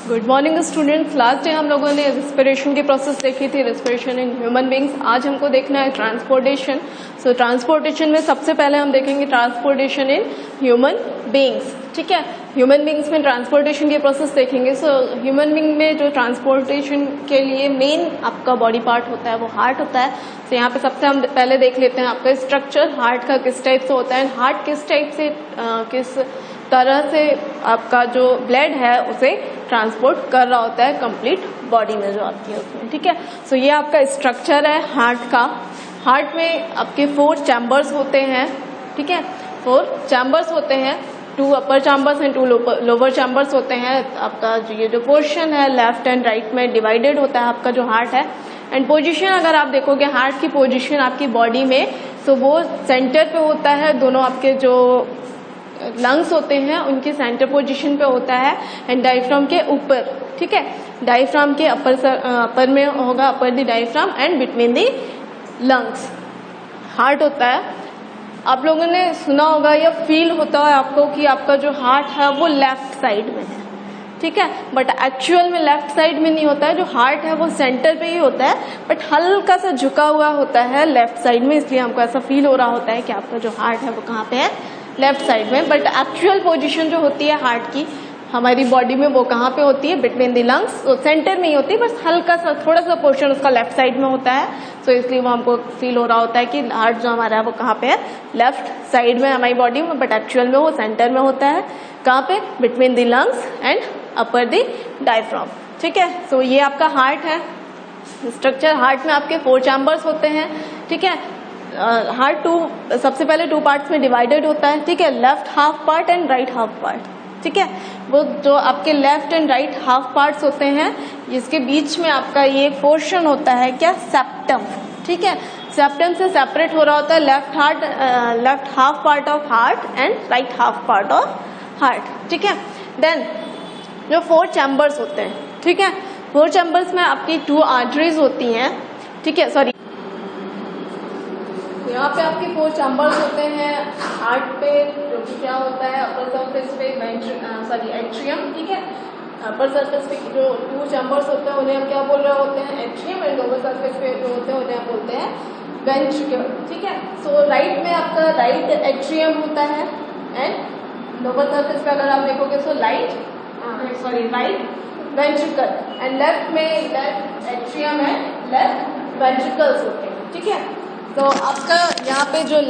Good morning students. Last day हम लोगों ने रेस्पिरेशन की प्रोसेस देखी थी, रेस्पिरेशन इन ह्यूमन बींग्स। आज हमको देखना है ट्रांसपोर्टेशन। सो ट्रांसपोर्टेशन में सबसे पहले हम देखेंगे ट्रांसपोर्टेशन इन ह्यूमन बींग्स। ठीक है, ह्यूमन बींग्स में ट्रांसपोर्टेशन की प्रोसेस देखेंगे। सो ह्यूमन बींग में जो ट्रांसपोर्टेशन के लिए मेन आपका बॉडी पार्ट होता है वो हार्ट होता है। तो यहाँ पे सबसे हम पहले देख लेते हैं आपका स्ट्रक्चर, हार्ट का किस टाइप से होता है, हार्ट किस टाइप से किस तरह से आपका जो ब्लड है उसे ट्रांसपोर्ट कर रहा होता है कंप्लीट बॉडी में जो आपकी है उसमें। ठीक है, सो ये आपका स्ट्रक्चर है हार्ट का। हार्ट में आपके 4 चैम्बर्स होते हैं। ठीक है, 4 चैम्बर्स होते हैं, 2 अपर चैम्बर्स एंड 2 लोअर चैम्बर्स होते हैं। आपका ये जो पोर्शन है लेफ्ट एंड राइट में डिवाइडेड होता है आपका जो हार्ट है। एंड पोजीशन अगर आप देखोगे हार्ट की पोजीशन आपकी बॉडी में, तो वो सेंटर पे होता है। दोनों आपके जो लंग्स होते हैं उनकी सेंटर पोजीशन पे होता है एंड डायफ्राम के ऊपर। ठीक है, डायफ्राम के अपर में होगा, अपर the diaphragm and between the lungs heart होता है। आप लोगों ने सुना होगा या फील होता है आपको कि आपका जो हार्ट है वो लेफ्ट साइड में है। ठीक है, बट एक्चुअल में लेफ्ट साइड में नहीं होता है। जो हार्ट है वो सेंटर पे ही होता है, बट हल्का सा झुका हुआ होता है लेफ्ट साइड में, इसलिए हमको ऐसा फील हो रहा होता है कि आपका जो हार्ट है वो कहाँ पे है, लेफ्ट साइड में। बट एक्चुअल पोजीशन जो होती है हार्ट की हमारी बॉडी में वो कहाँ पे होती है, बिटवीन द लंग्स। तो सेंटर में ही होती है, बस हल्का सा थोड़ा सा पोर्शन उसका लेफ्ट साइड में होता है। तो इसलिए वो हमको फील हो रहा होता है कि हार्ट जो हमारा है वो कहाँ पे है, लेफ्ट साइड में हमारी बॉडी में, बट एक्चुअल में वो सेंटर में होता है। कहाँ पे, between the lungs and upper the diaphragm. ठीक है, सो ये आपका हार्ट है स्ट्रक्चर। हार्ट में आपके 4 चैम्बर्स होते हैं। ठीक है, हार्ट सबसे पहले 2 पार्ट्स में डिवाइडेड होता है। ठीक है, left half part and right half part. ठीक है, वो जो आपके left and right half parts होते हैं, इसके बीच में आपका ये पोर्शन होता है क्या, सेप्टम। ठीक है, सेप्टम से सेपरेट हो रहा होता है left half part of heart and right half part of heart. ठीक है, देन जो 4 चैम्बर्स होते हैं, ठीक है, 4 चैम्बर्स में आपकी 2 आर्टरीज होती हैं। ठीक है, सॉरी, यहाँ पे आपके 4 चैम्बर्स होते हैं हार्ट पे, जो कि क्या होता है अपर सरफेस पे एट्रियम। ठीक है, अपर सरफेस पे जो 2 चैम्बर्स होते हैं उन्हें हम क्या बोल रहे होते हैं, एट्रियम। एंड लोअर सरफेस पे जो होते हैं उन्हें हम बोलते हैं वेंट्रिकल। ठीक है, सो राइट में आपका राइट एट्रियम होता है एंड लोअर सरफेस पे अगर आप देखोगे सो राइट वेंट्रिकल, एंड लेफ्ट में लेफ्ट एट्रियम है, लेफ्ट वेंट्रिकल्स होते हैं। ठीक है, तो आपका यहाँ पे जो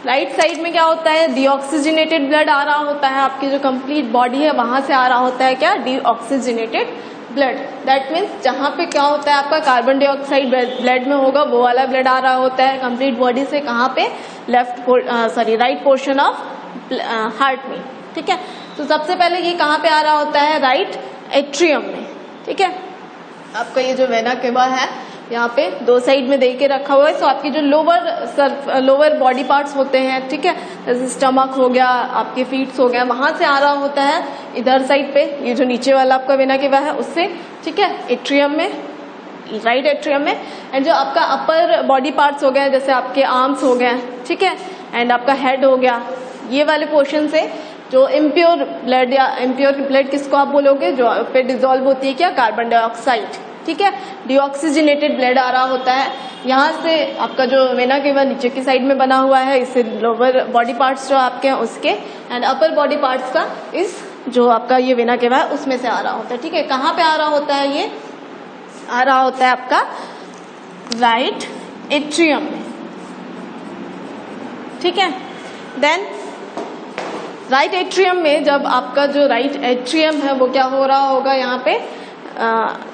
राइट साइड में क्या होता है, डीऑक्सीजनेटेड ब्लड आ रहा होता है। आपकी जो कंप्लीट बॉडी है वहां से आ रहा होता है क्या, डीऑक्सीजनेटेड ब्लड। दैट मीन्स जहाँ पे क्या होता है आपका कार्बन डाइऑक्साइड ब्लड में होगा वो वाला ब्लड आ रहा होता है कंप्लीट बॉडी से। कहाँ पे, राइट पोर्शन ऑफ हार्ट में। ठीक है, तो सबसे पहले ये कहाँ पे आ रहा होता है, राइट एट्रियम में। ठीक है, आपका ये जो वेना केवा है यहाँ पे 2 साइड में दे के रखा हुआ है। सो आपकी जो लोअर बॉडी पार्ट्स होते हैं, ठीक है, जैसे स्टमक हो गया, आपके फीट्स हो गया, वहां से आ रहा होता है इधर साइड पे, ये जो नीचे वाला आपका वेना केवा है उससे। ठीक है, एट्रियम में, राइट एट्रियम में। एंड जो आपका अपर बॉडी पार्ट्स हो गए, जैसे आपके आर्म्स हो गए, ठीक है, एंड आपका हेड हो गया, ये वाले पोर्शन से जो इम्प्योर ब्लड, या इम्प्योर ब्लड किसको आप बोलोगे, जो पे डिजोल्व होती है क्या, कार्बन डाइऑक्साइड। ठीक है, डीऑक्सीजनेटेड ब्लड आ रहा होता है यहाँ से। आपका जो वेना केवा नीचे की साइड में बना हुआ है, इससे लोअर बॉडी पार्ट्स जो आपके हैं उसके, एंड अपर बॉडी पार्ट्स का इस जो आपका ये वेना केवा है उसमें से आ रहा होता है। ठीक है, कहाँ पे आ रहा होता है, ये आ रहा होता है आपका राइट एट्रियम में। ठीक है, देन राइट एट्रियम में जब आपका जो राइट एट्रियम है वो क्या हो रहा होगा, यहाँ पे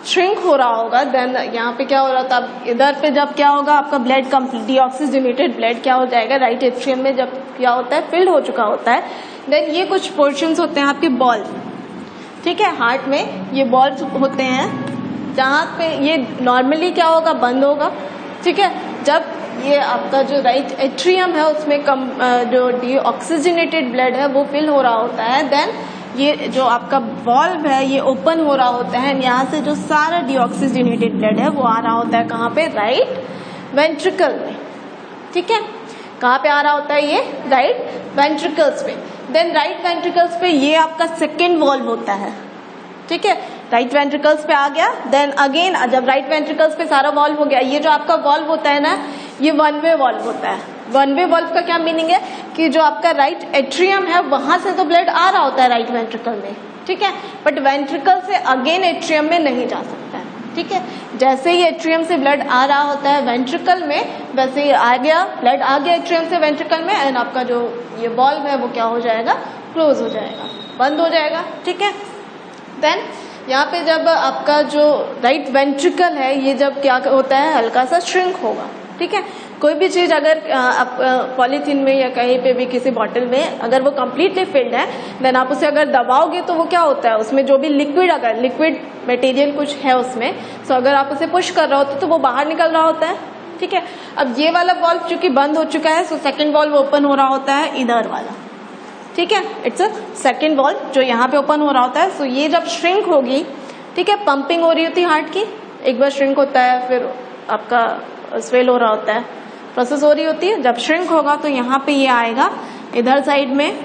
श्रिंक हो रहा होगा। देन यहाँ पे क्या हो रहा था, इधर पे जब क्या होगा आपका ब्लड कंप्लीट डीऑक्सीजनेटेड ब्लड क्या हो जाएगा, राइट एट्रियम में जब क्या होता है, फिल्ड हो चुका होता है। देन ये कुछ पोर्शंस होते हैं आपके बॉल। ठीक है, हार्ट में ये बॉल्स होते हैं जहाँ पे ये नॉर्मली क्या होगा, बंद होगा। ठीक है, जब ये आपका जो राइट एट्रियम है उसमें जो डीऑक्सीजनेटेड ब्लड है वो फिल हो रहा होता है। देन ये जो आपका वॉल्व है ये ओपन हो रहा होता है, यहाँ से जो सारा डीऑक्सीजनेटेड ब्लड है वो आ रहा होता है कहाँ पे, राइट वेंट्रिकल में। ठीक है, कहाँ पे आ रहा होता है ये, राइट वेंट्रिकल्स पे। देन राइट वेंट्रिकल्स पे ये आपका सेकेंड वॉल्व होता है, ठीक है, राइट वेंट्रिकल्स पे आ गया। देन अगेन जब राइट वेंट्रिकल्स पे सारा वॉल्व हो गया, ये जो आपका वॉल्व होता है ना, ये वन वे वॉल्व होता है। वन वे वॉल्व का क्या मीनिंग है कि जो आपका राइट एट्रियम है वहां से तो ब्लड आ रहा होता है राइट वेंट्रिकल में, ठीक है, बट वेंट्रिकल से अगेन एट्रियम में नहीं जा सकता है, ठीक है। जैसे ही एट्रियम से ब्लड आ रहा होता है वेंट्रिकल में, वैसे ही आ गया ब्लड आ गया एट्रियम से वेंट्रिकल में, एंड आपका जो ये वॉल्व है वो क्या हो जाएगा, क्लोज हो जाएगा, बंद हो जाएगा, ठीक है। देन यहाँ पे जब आपका जो राइट वेंट्रिकल है ये जब क्या होता है, हल्का सा श्रिंक होगा, ठीक है। कोई भी चीज अगर आप पॉलीथीन में या कहीं पे भी किसी बॉटल में अगर वो कम्प्लीटली फिल्ड है, देन आप उसे अगर दबाओगे तो वो क्या होता है, उसमें जो भी लिक्विड, अगर लिक्विड मटेरियल कुछ है उसमें, तो अगर आप उसे पुश कर रहे होते तो वो बाहर निकल रहा होता है, ठीक है। अब ये वाला वॉल्व चूंकि बंद हो चुका है, सो सेकेंड वॉल्व ओपन हो रहा होता है इधर वाला, ठीक है, इट्स अ सेकेंड वॉल्व जो यहाँ पे ओपन हो रहा होता है। सो ये जब श्रिंक होगी, ठीक है, पंपिंग हो रही होती है हार्ट की, एक बार श्रिंक होता है फिर आपका स्वेल हो रहा होता है, प्रोसेस हो रही होती है। जब श्रिंक होगा तो यहाँ पे ये आएगा इधर साइड में,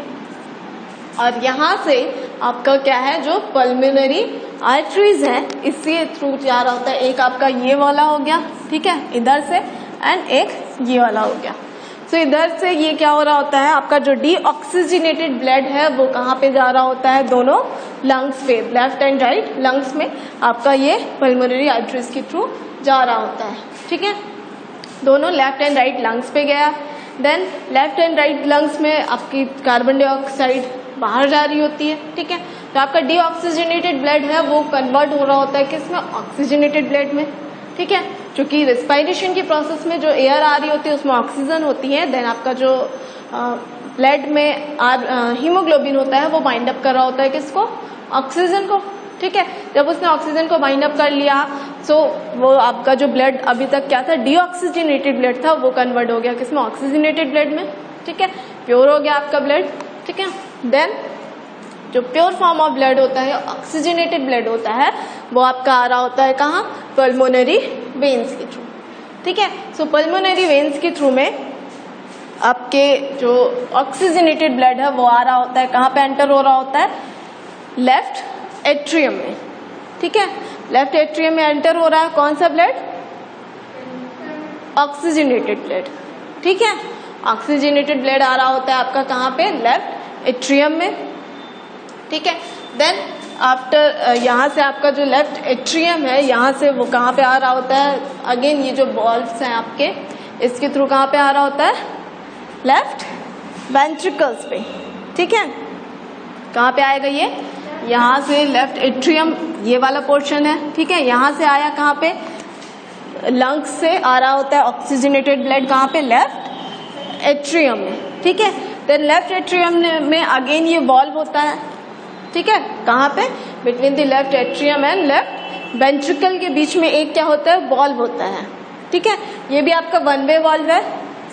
और यहाँ से आपका क्या है, जो पल्मोनरी आर्टरीज है इससे थ्रू जा रहा होता है। एक आपका ये वाला हो गया, ठीक है, इधर से, एंड एक ये वाला हो गया। सो इधर से ये क्या हो रहा होता है, आपका जो डीऑक्सीजनेटेड ब्लड है वो कहाँ पे जा रहा होता है, दोनों लंग्स पे, लेफ्ट एंड राइट लंग्स में आपका ये पल्मोनरी आर्टरीज के थ्रू जा रहा होता है, ठीक है। दोनों लेफ्ट एंड राइट लंग्स पे गया। Then left and right lungs में आपकी कार्बन डाइऑक्साइड बाहर जा रही होती है, ठीक है। तो आपका डीऑक्सीजनेटेड ब्लड है वो कन्वर्ट हो रहा होता है किसमें, ऑक्सीजनेटेड ब्लड में, ठीक है। क्योंकि रेस्पिरेशन की प्रोसेस में जो एयर आ रही होती है उसमें ऑक्सीजन होती है। देन आपका जो ब्लड में हीमोग्लोबिन होता है वो बाइंड अप कर रहा होता है किसको, ऑक्सीजन को, ठीक है। जब उसने ऑक्सीजन को बाइंड अप कर लिया, सो वो आपका जो ब्लड अभी तक क्या था, डीऑक्सीजनेटेड ब्लड था, वो कन्वर्ट हो गया किसमें, ऑक्सीजनेटेड ब्लड में, ठीक है, प्योर हो गया आपका ब्लड, ठीक है। देन जो प्योर फॉर्म ऑफ ब्लड होता है, ऑक्सीजनेटेड ब्लड होता है, वो आपका आ रहा होता है कहाँ, पल्मोनरी वेन्स के थ्रू, ठीक है। सो पल्मोनरी वेन्स के थ्रू में आपके जो ऑक्सीजनेटेड ब्लड है वो आ रहा होता है, कहाँ पे एंटर हो रहा होता है, लेफ्ट एट्रियम में, ठीक है। लेफ्ट एट्रियम में एंटर हो रहा है कौन सा ब्लड, ऑक्सीजनेटेड ब्लड, ठीक है। ऑक्सीजनेटेड ब्लड आ रहा होता है आपका कहाँ पे, लेफ्ट एट्रियम में, ठीक है। देन आफ्टर यहाँ से आपका जो लेफ्ट एट्रियम है यहाँ से वो कहाँ पे आ रहा होता है, अगेन ये जो वॉल्व्स हैं आपके इसके थ्रू कहाँ पे आ रहा होता है, लेफ्ट वेंट्रिकल्स पे, ठीक है। कहाँ पे आएगा ये, यहाँ से लेफ्ट एट्रियम ये वाला पोर्शन है, ठीक है। यहाँ से आया कहाँ पे, लंग्स से आ रहा होता है ऑक्सीजनेटेड ब्लड कहाँ पे, लेफ्ट एट्रियम में, ठीक है। देन लेफ्ट एट्रियम में अगेन ये वॉल्व होता है, ठीक है, कहाँ पे, between the left atrium and left ventricle के बीच में एक क्या होता है, वॉल्व होता है, ठीक है। ये भी आपका वन वे वॉल्व है,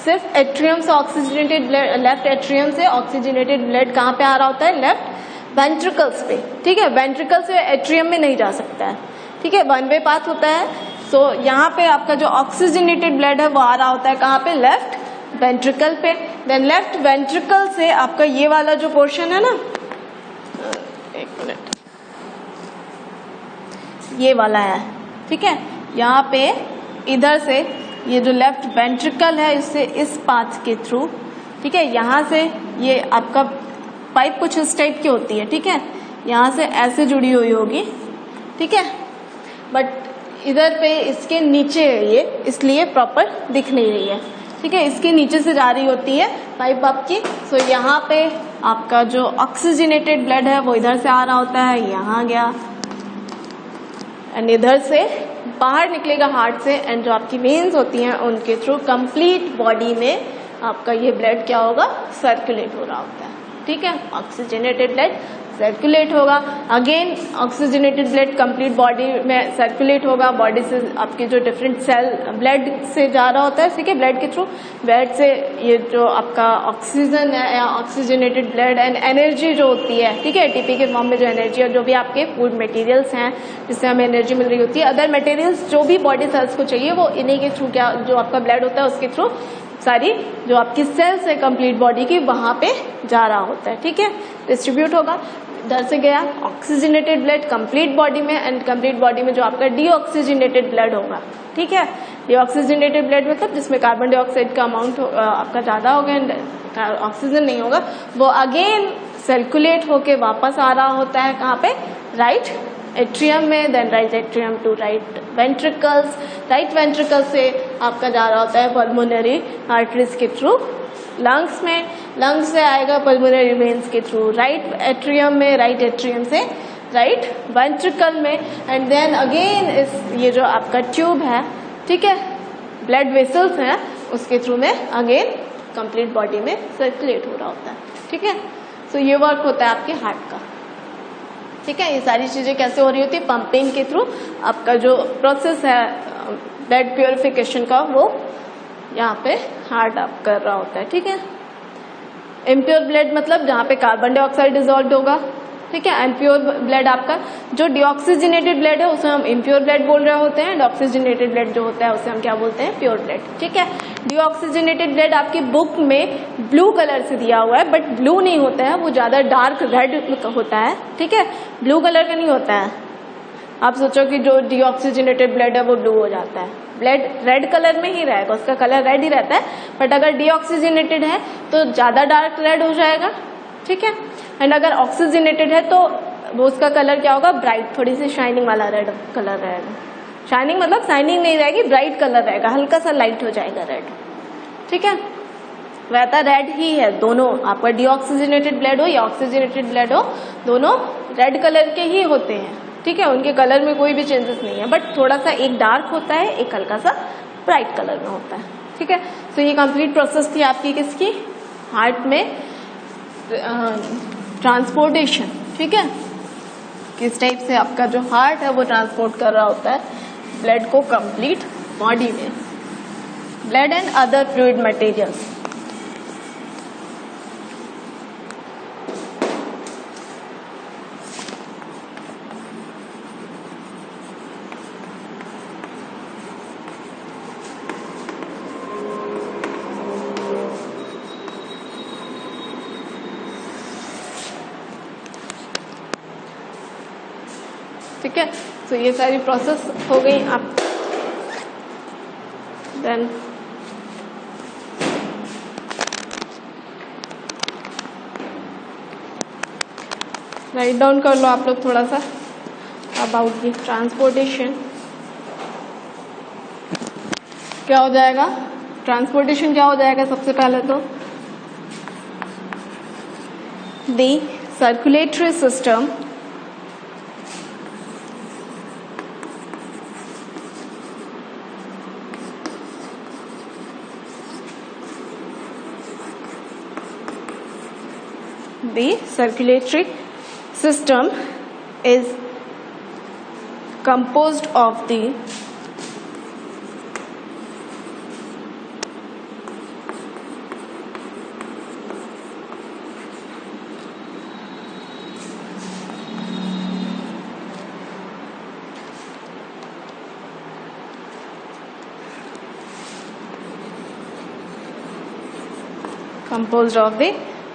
सिर्फ एट्रियम से ऑक्सीजनेटेड ब्लड, लेफ्ट एट्रियम से ऑक्सीजनेटेड ब्लड कहाँ पे आ रहा होता है, लेफ्ट वेंट्रिकल्स पे, ठीक है। वेंट्रिकल से एट्रियम में नहीं जा सकता है, ठीक है, वन वे पाथ होता है। सो यहाँ पे आपका जो ऑक्सीजनेटेड ब्लड है वो आ रहा होता है कहाँ पे, लेफ्ट वेंट्रिकल पे। देन लेफ्ट वेंट्रिकल से आपका ये वाला जो पोर्शन है ना, एक मिनट, ये वाला है, ठीक है, यहाँ पे इधर से ये जो लेफ्ट वेंट्रिकल है इससे इस पाथ के थ्रू, ठीक है, यहाँ से ये आपका पाइप कुछ इस टाइप की होती है, ठीक है, यहाँ से ऐसे जुड़ी हुई होगी, ठीक है, बट इधर पे इसके नीचे है ये, इसलिए प्रॉपर दिख नहीं रही है, ठीक है। इसके नीचे से जा रही होती है पाइप आपकी। सो यहाँ पे आपका जो ऑक्सीजनेटेड ब्लड है वो इधर से आ रहा होता है, यहाँ गया, एंड इधर से बाहर निकलेगा हार्ट से, एंड जो आपकी वेन्स होती हैं उनके थ्रू कंप्लीट बॉडी में आपका ये ब्लड क्या होगा, सर्कुलेट हो रहा होता है, ठीक है। ऑक्सीजनेटेड ब्लड सर्कुलेट होगा, again oxygenated blood complete body में सर्कुलेट होगा, बॉडी से आपके जो डिफरेंट सेल ब्लड से जा रहा होता है, ठीक है, ब्लड के थ्रू, ब्लड से ये जो आपका ऑक्सीजन है या ऑक्सीजनेटेड ब्लड एंड एनर्जी जो होती है, ठीक है, एटीपी के फॉर्म में जो एनर्जी और जो भी आपके फूड मटेरियल्स हैं जिससे हमें एनर्जी मिल रही होती है, अदर मटेरियल्स जो भी बॉडी सेल्स को चाहिए वो इन्हीं के थ्रू, क्या जो आपका ब्लड होता है उसके थ्रू सारी जो आपकी सेल्स है कंप्लीट बॉडी की वहां पे जा रहा होता है, ठीक है, डिस्ट्रीब्यूट होगा। इधर से गया ऑक्सीजनेटेड ब्लड कंप्लीट बॉडी में, एंड कंप्लीट बॉडी में जो आपका डीऑक्सीजनेटेड ब्लड होगा, ठीक है, डीऑक्सीजनेटेड ब्लड मतलब जिसमें कार्बन डाइऑक्साइड का अमाउंट आपका ज्यादा होगा एंड ऑक्सीजन नहीं होगा, वो अगेन सर्कुलेट होके वापस आ रहा होता है कहाँ पे, राइट एट्रियम में, then right atrium to right ventricles, right ventricle से आपका जा रहा होता है पल्मोनरी आर्टरीज के थ्रू लंग्स में, लंग्स से आएगा पल्मोनरी वेन्स के थ्रू राइट एट्रियम में, राइट एट्रियम से राइट वेंट्रिकल में, एंड देन अगेन इस ये जो आपका ट्यूब है, ठीक है, ब्लड वेसल्स हैं, उसके थ्रू में अगेन कंप्लीट बॉडी में सर्कुलेट हो रहा होता है, ठीक है। सो ये वर्क होता है आपके हार्ट का, ठीक है। ये सारी चीजें कैसे हो रही होती है, पंपिंग के थ्रू आपका जो प्रोसेस है ब्लड प्योरिफिकेशन का वो यहाँ पे हार्ट आप कर रहा होता है, ठीक है। इम्प्योर ब्लड मतलब जहाँ पे कार्बन डाइऑक्साइड डिजॉल्व होगा, ठीक है। इम्प्योर ब्लड आपका जो डीऑक्सीजनेटेड ब्लड है उसे हम इम्प्योर ब्लड बोल रहे होते हैं, ऑक्सीजनेटेड ब्लड जो होता है उसे हम क्या बोलते हैं, प्योर ब्लड, ठीक है। डीऑक्सीजनेटेड ब्लड आपकी बुक में ब्लू कलर से दिया हुआ है, बट ब्लू नहीं होता है, वो ज्यादा डार्क रेड होता है, ठीक है, ब्लू कलर का नहीं होता है। आप सोचो कि जो डीऑक्सीजनेटेड ब्लड है वो ब्लू हो जाता है, ब्लड रेड कलर में ही रहेगा, उसका कलर रेड ही रहता है, बट अगर डीऑक्सीजनेटेड है तो ज्यादा डार्क रेड हो जाएगा, ठीक है। एंड अगर ऑक्सीजनेटेड है तो वो उसका कलर क्या होगा, ब्राइट, थोड़ी सी शाइनिंग वाला रेड कलर रहेगा। शाइनिंग मतलब शाइनिंग नहीं रहेगी, ब्राइट कलर रहेगा, हल्का सा लाइट हो जाएगा रेड, ठीक है। वैसा रेड ही है दोनों, आपका डीऑक्सीजनेटेड ब्लड हो या ऑक्सीजनेटेड ब्लड हो, दोनों रेड कलर के ही होते हैं, ठीक है। उनके कलर में कोई भी चेंजेस नहीं है, बट थोड़ा सा एक डार्क होता है, एक हल्का सा ब्राइट कलर में होता है, ठीक है। तो ये कंप्लीट प्रोसेस थी आपकी किसकी, हार्ट में ट्रांसपोर्टेशन, ठीक है। किस टाइप से आपका जो हार्ट है वो ट्रांसपोर्ट कर रहा होता है ब्लड को कंप्लीट बॉडी में, blood and other fluid materials. ठीक है, तो ये सारी प्रोसेस हो गई आप। देन राइट डाउन कर लो आप लोग थोड़ा सा अबाउट दी ट्रांसपोर्टेशन। क्या हो जाएगा, ट्रांसपोर्टेशन क्या हो जाएगा, सबसे पहले तो the circulatory system the circulatory system is composed of the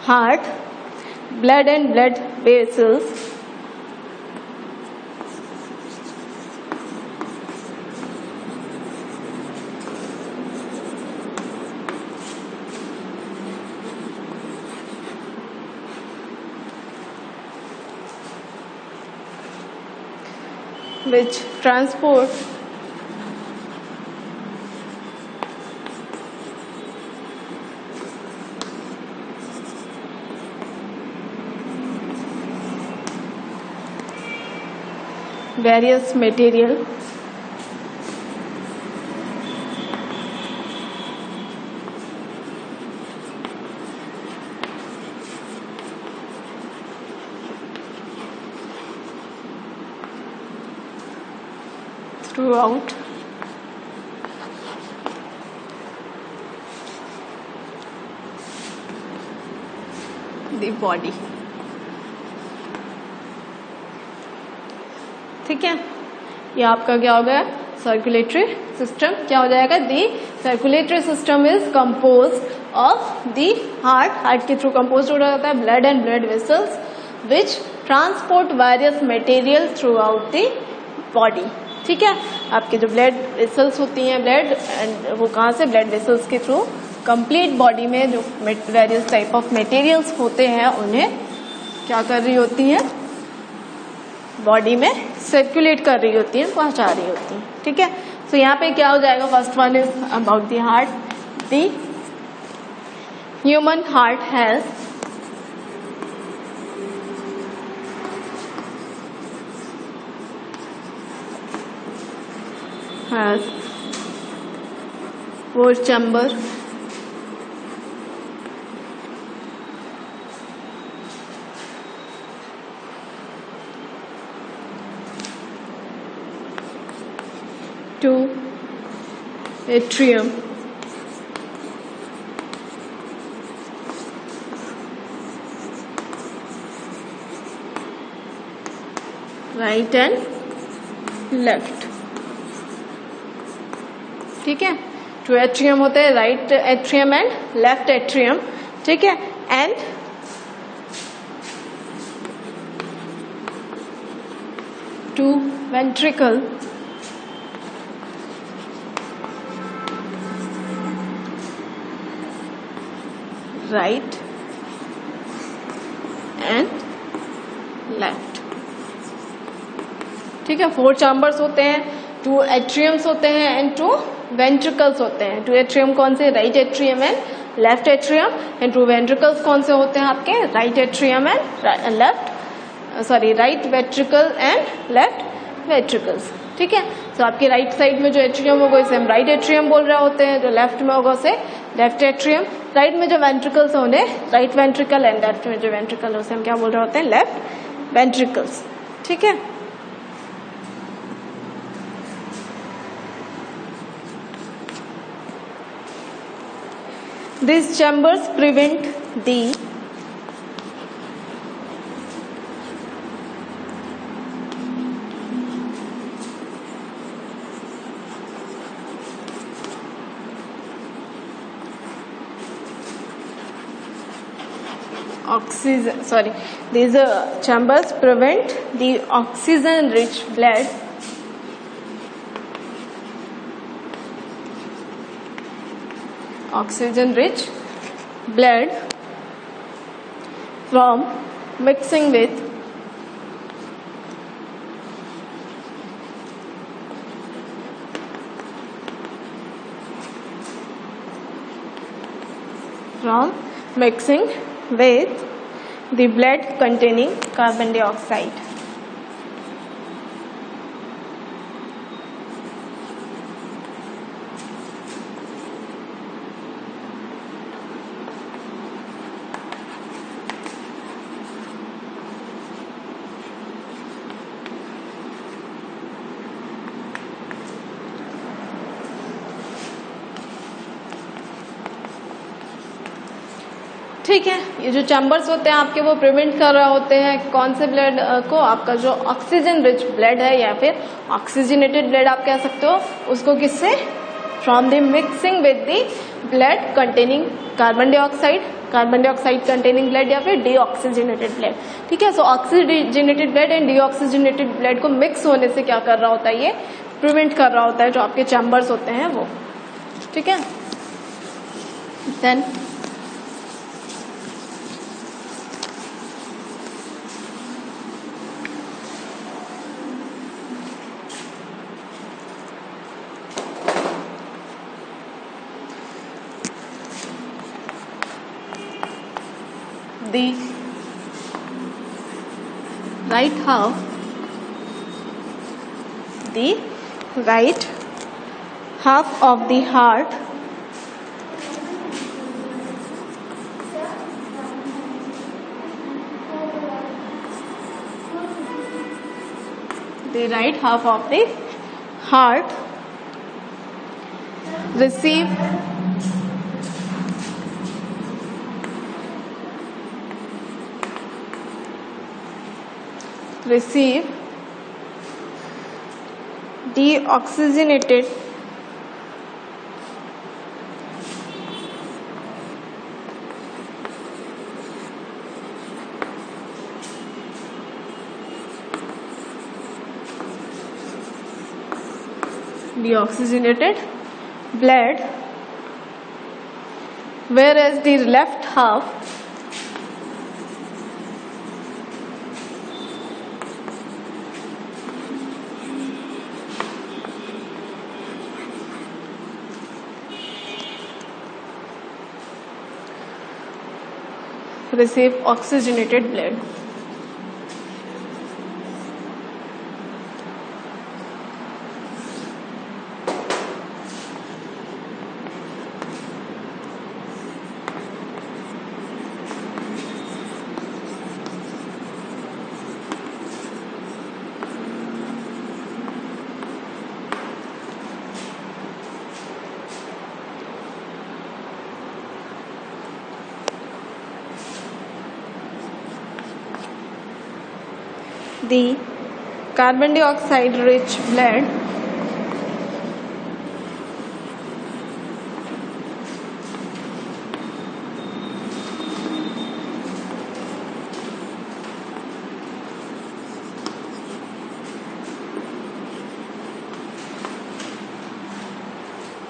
heart, blood and blood vessels, which transport various material throughout the body। ठीक है, ये आपका क्या हो गया, सर्कुलेटरी सिस्टम क्या हो जाएगा, the circulatory system is compose of the heart के थ्रू कंपोज हो जाता है blood and blood vessels which transport various material throughout the body. ठीक है, आपके जो ब्लड वेसल्स होती हैं ब्लड एंड वो कहाँ से, ब्लड वेसल्स के थ्रू कंप्लीट बॉडी में जो वेरियस टाइप ऑफ मटेरियल्स होते हैं उन्हें क्या कर रही होती हैं, बॉडी में सर्कुलेट कर रही होती हैं, पहुंचा रही होती हैं। ठीक है, तो यहाँ पे क्या हो जाएगा, first one is about the heart. The human heart has four chamber, two atrium, right and left। ठीक है, टू एट्रियम होते हैं, right atrium and left atrium. ठीक है, and two ventricle, right and left. ठीक है, फोर चैम्बर्स होते हैं, टू एट्रियम्स होते हैं एंड टू वेंट्रिकल्स होते हैं। टू एट्रियम कौन से, right atrium and left atrium, and two ventricles कौन से होते हैं आपके, right atrium and left right ventricle and left ventricles. ठीक है, तो आपके राइट साइड में जो एट्रियम होगा इसे हम राइट एट्रियम बोल रहे होते हैं, जो लेफ्ट में होगा उसे लेफ्ट एट्रियम, राइट में जो वेंट्रिकल्स होंगे राइट वेंट्रिकल एंड लेफ्ट में जो वेंट्रिकल उसे हम क्या बोल रहे होते हैं, लेफ्ट वेंट्रिकल्स। ठीक है, these chambers prevent the these chambers prevent the oxygen rich blood from mixing with the blood containing carbon dioxide। ठीक है, ये जो चैम्बर्स होते हैं आपके वो प्रिवेंट कर रहे होते हैं कौन से ब्लड को, आपका जो ऑक्सीजन रिच ब्लड है या फिर ऑक्सीजनेटेड ब्लड आप कह सकते हो, उसको किससे, from the mixing with the blood containing carbon dioxide containing blood या फिर डीऑक्सीजनेटेड ब्लड। ठीक है, so oxygenated blood and deoxygenated blood को मिक्स होने से क्या कर रहा होता है, ये प्रिवेंट कर रहा होता है जो आपके चैम्बर्स होते हैं वो। ठीक है, then the right half of the heart receive deoxygenated deoxygenated blood, whereas the left half receive oxygenated blood.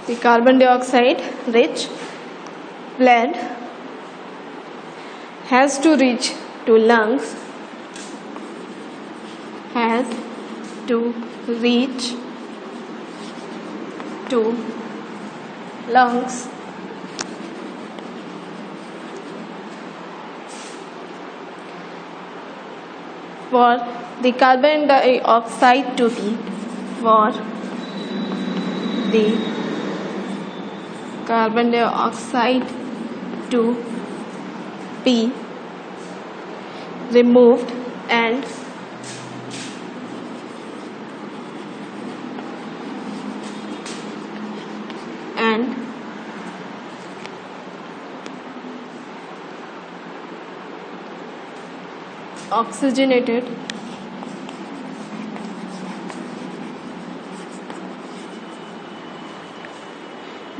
The carbon dioxide rich blood has to reach to lungs, has to reach to lungs for the carbon dioxide to be removed and oxygenated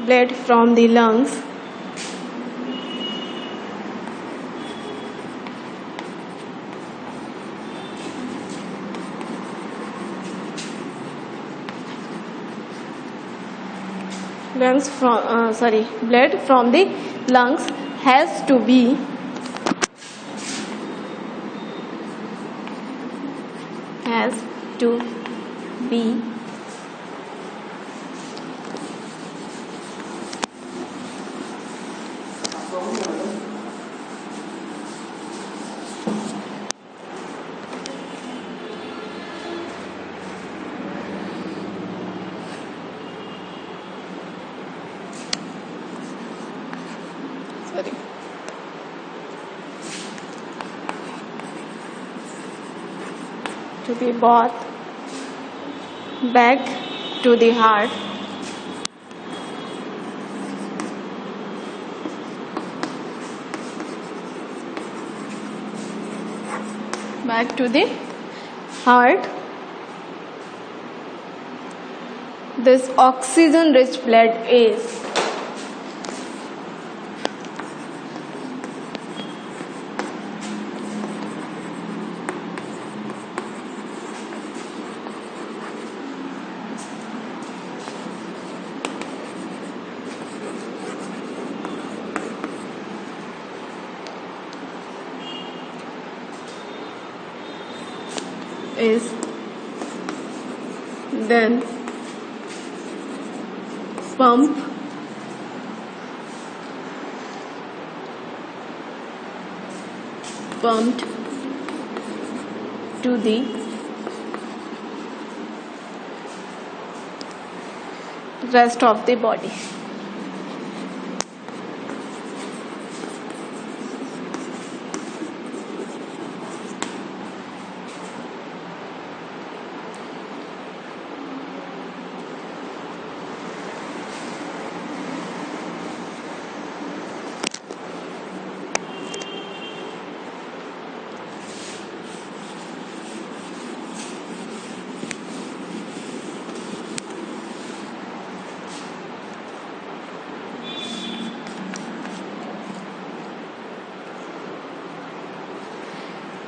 blood from the lungs blood from the lungs has to be brought back to the heart This oxygen rich blood is then pumped to the rest of the body.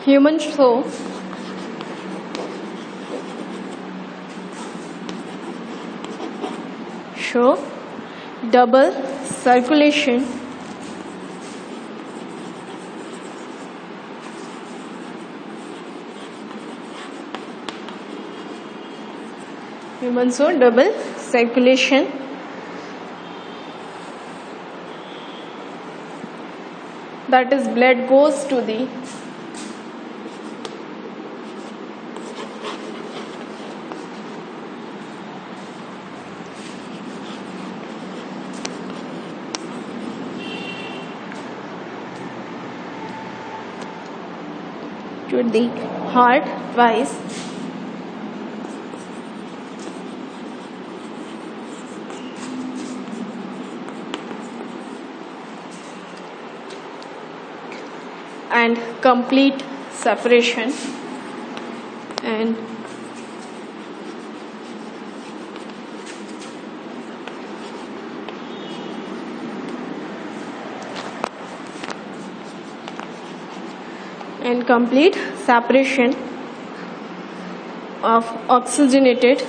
Human soul show double circulation humans show double circulation that is blood goes to the heart twice and complete separation and complete separation of oxygenated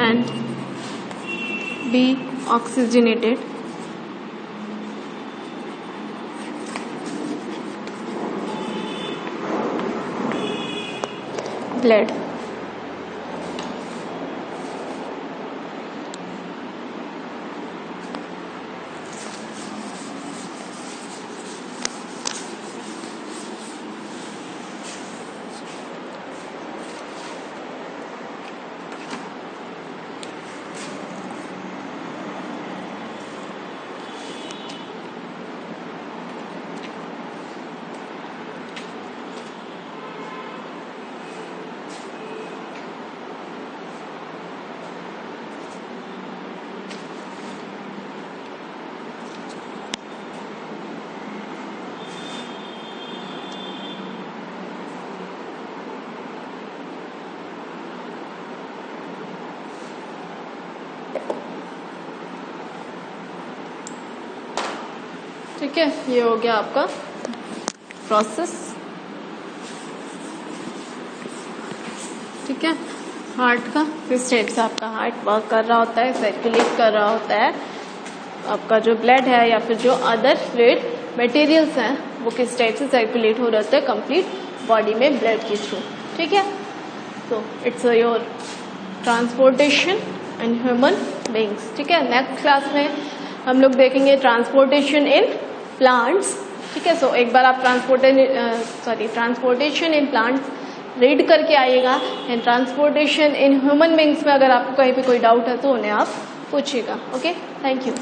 and deoxygenated blood. ठीक है, ये हो गया आपका process. ठीक है, heart का किस टाइप से आपका हार्ट वर्क कर रहा होता है, सर्कुलेट कर रहा होता है, आपका जो ब्लड है या फिर जो अदर फ्लूइड मटेरियल्स हैं वो किस टाइप से सर्कुलेट हो रहा है कंप्लीट बॉडी में ब्लड के थ्रू। ठीक है, तो it's your transportation in human beings. ठीक है, नेक्स्ट क्लास में हम लोग देखेंगे ट्रांसपोर्टेशन इन प्लांट्स। ठीक है, सो एक बार आप ट्रांसपोर्टेशन इन प्लांट्स रीड करके आइएगा and transportation in human beings में अगर आपको कहीं पे कोई डाउट है तो उन्हें आप पूछिएगा। Okay, thank you.